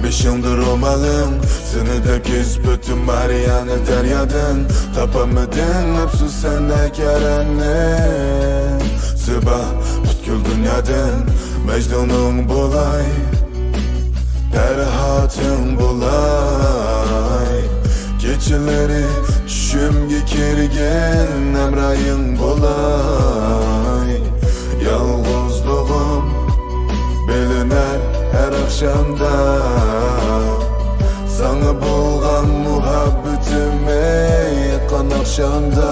beşindir romalım. Seni de küspütüm Mariana deryadan. Tapamadın öpsün sendeki erenli. Sabah butkul dünyadan Mecnun'un bolay, terhatın bolay. Geceleri düşümge kirgen emrayın bolay. Yalğızlığım biliner her akşamda. Sana bolgan muhabbetime yakan akşamda.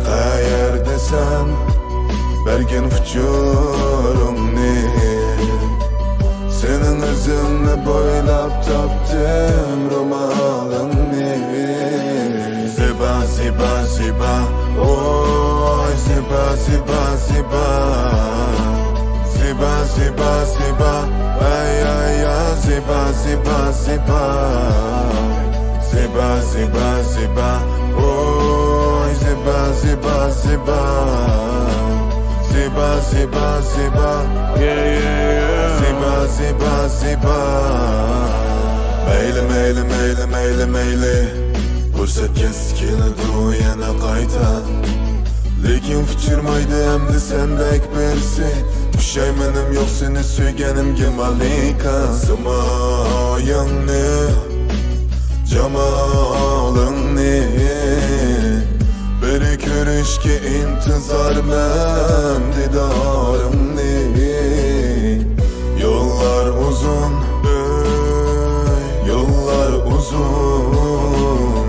Qayerda sen bergen uçurumni. Senin özünle boylap taptım romalımni. Ziba ziba ziba, oy ziba ziba ziba. Ziba ziba ziba, ay ay ay ziba ziba ziba. Ziba ziba ziba, oy ziba ziba ziba. Ziba ziba ziba, yeah yeah yeah. Ziba ziba ziba. Meyle meyle meyle meyle meyle. Fırsat keldi yana qayta. Lekin fikirmaydi emdi sendek birisi. Pişaymanim yok seni suyganimga malika. Simoyingni, jamolingni bir ko'rishga intizorman didoringni. Yollar uzun, yollar uzun.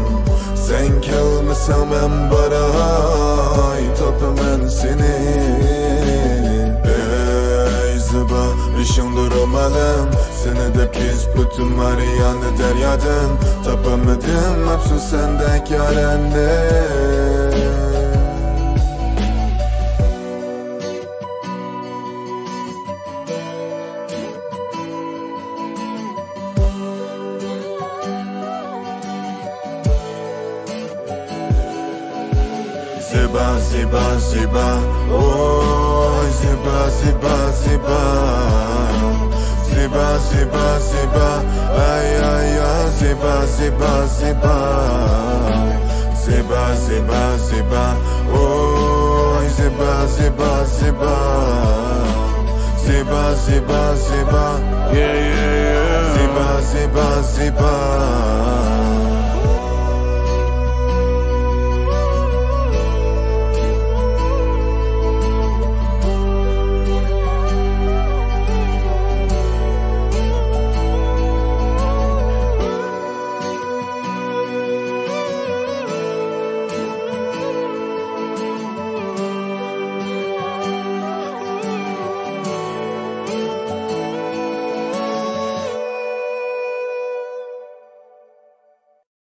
Sen kelmasan men boray, topaman seni. Ey ziba, ishingdir romalim. Seni de küspütüm Mariana deryadan. Tapamadım afsus sendeki erenli. Ziba ziba ziba, oy ziba ziba ziba. Ziba ziba ziba, ay ay ay ziba ziba ziba. Ziba ziba ziba, oy ziba ziba ziba. Ziba ziba ziba, yeah yeah yeah. Ziba ziba ziba.